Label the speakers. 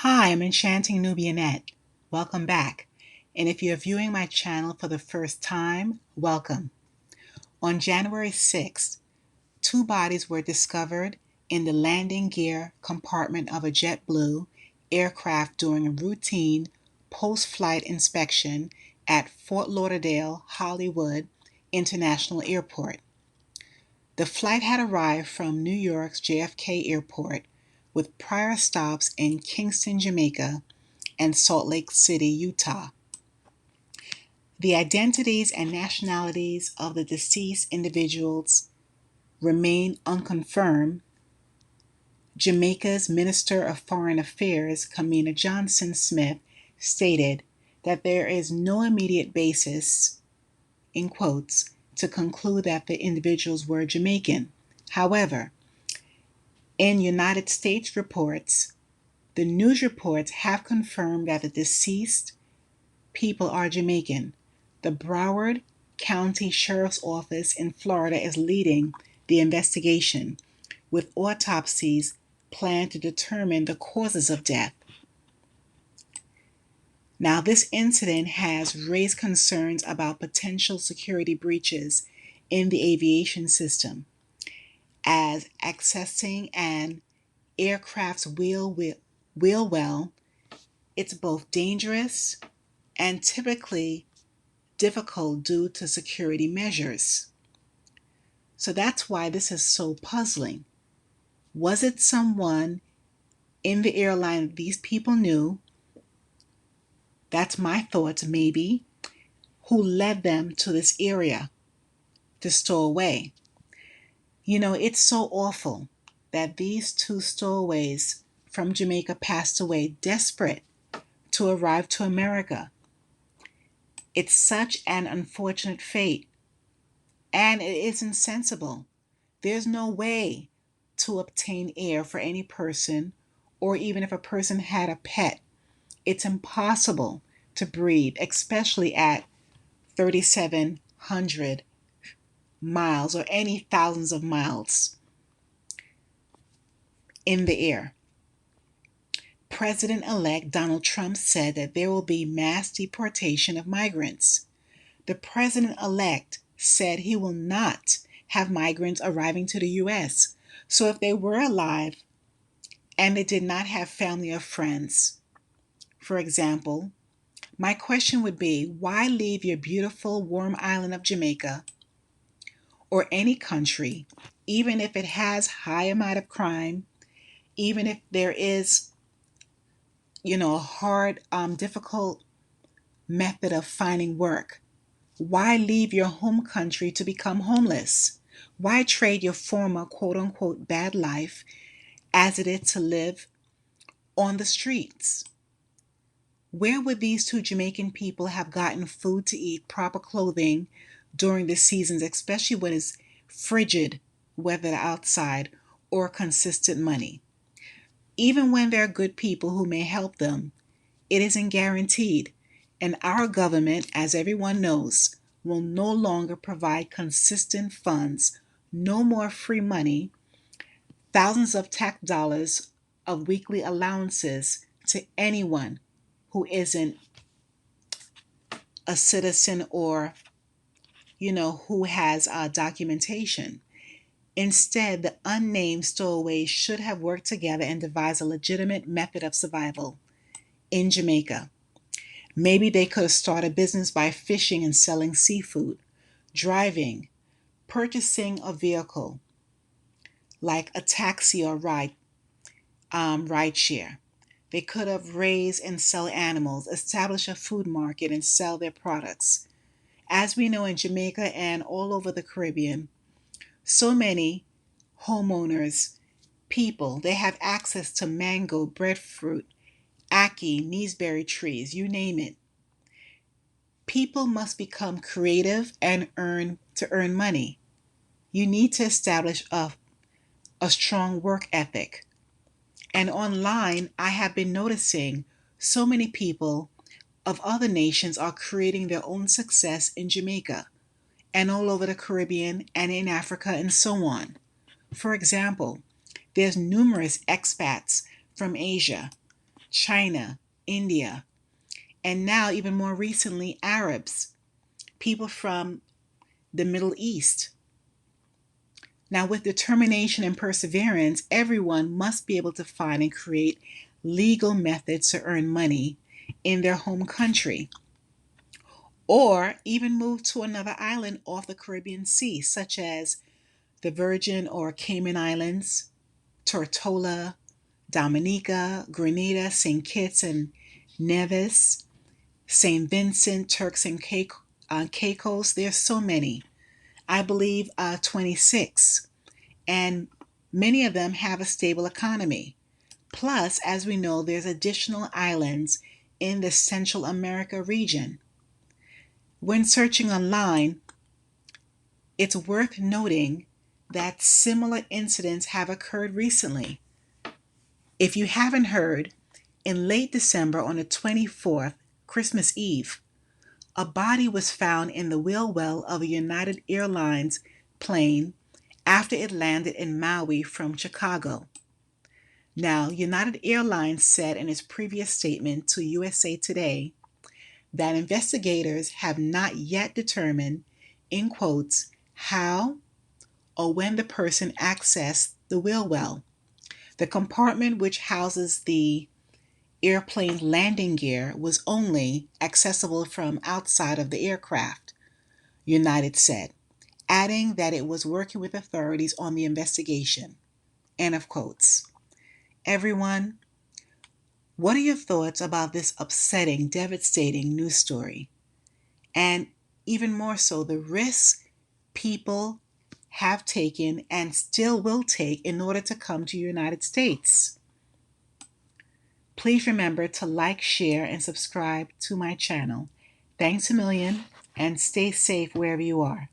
Speaker 1: Hi, I'm Enchanting Nubianette. Welcome back. And if you're viewing my channel for the first time, welcome. On January 6th, two bodies were discovered in the landing gear compartment of a JetBlue aircraft during a routine post-flight inspection at Fort Lauderdale Hollywood International Airport. The flight had arrived from New York's JFK Airport with prior stops in Kingston, Jamaica, and Salt Lake City, Utah. The identities and nationalities of the deceased individuals remain unconfirmed. Jamaica's Minister of Foreign Affairs, Kamina Johnson-Smith, stated that there is no immediate basis, in quotes, to conclude that the individuals were Jamaican. However, in United States reports, the news reports have confirmed that the deceased people are Jamaican. The Broward County Sheriff's Office in Florida is leading the investigation, with autopsies planned to determine the causes of death. Now, this incident has raised concerns about potential security breaches in the aviation system, as accessing an aircraft's wheel well, it's both dangerous and typically difficult due to security measures. So that's why this is so puzzling. Was it someone in the airline these people knew? That's my thoughts, maybe, who led them to this area to stow away. It's so awful that these two stowaways from Jamaica passed away desperate to arrive to America. It's such an unfortunate fate, and it is insensible. There's no way to obtain air for any person, or even if a person had a pet. It's impossible to breathe, especially at 3,700 miles or any thousands of miles in the air. President-elect Donald Trump said that there will be mass deportation of migrants. The president-elect said he will not have migrants arriving to the U.S. So if they were alive and they did not have family or friends, for example, my question would be, why leave your beautiful warm island of Jamaica or any country, even if it has high amount of crime, even if there is, a hard, difficult method of finding work? Why leave your home country to become homeless? Why trade your former quote unquote bad life as it is to live on the streets? Where would these two Jamaican people have gotten food to eat, proper clothing during the seasons, especially when it's frigid weather outside, or consistent money? Even when there are good people who may help them, it isn't guaranteed. And our government, as everyone knows, will no longer provide consistent funds, no more free money, thousands of tax dollars of weekly allowances to anyone who isn't a citizen or, who has documentation. Instead, the unnamed stowaways should have worked together and devised a legitimate method of survival in Jamaica. Maybe they could have started a business by fishing and selling seafood, driving, purchasing a vehicle like a taxi or ride share. They could have raised and sell animals, establish a food market, and sell their products. As we know, in Jamaica and all over the Caribbean, so many homeowners, people, they have access to mango, breadfruit, ackee, neeseberry trees, you name it. People must become creative and earn money. You need to establish a strong work ethic. And online, I have been noticing so many people of other nations are creating their own success in Jamaica and all over the Caribbean and in Africa and so on. For example, there's numerous expats from Asia China, India, and now even more recently, Arabs, people from the Middle East. Now, with determination and perseverance, everyone must be able to find and create legal methods to earn money in their home country, or even move to another island off the Caribbean Sea, such as the Virgin or Cayman Islands, Tortola, Dominica, Grenada, St. Kitts and Nevis, St. Vincent, Turks and Caicos. There's so many. I believe 26. And many of them have a stable economy. Plus, as we know, there's additional islands in the Central America region. When searching online, it's worth noting that similar incidents have occurred recently. If you haven't heard, in late December on the 24th, Christmas Eve, a body was found in the wheel well of a United Airlines plane after it landed in Maui from Chicago. Now, United Airlines said in its previous statement to USA Today that investigators have not yet determined, in quotes, how or when the person accessed the wheel well. The compartment which houses the airplane landing gear was only accessible from outside of the aircraft, United said, adding that it was working with authorities on the investigation. End of quotes. Everyone, what are your thoughts about this upsetting, devastating news story? And even more so, the risks people have taken and still will take in order to come to the United States. Please remember to like, share, and subscribe to my channel. Thanks a million, and stay safe wherever you are.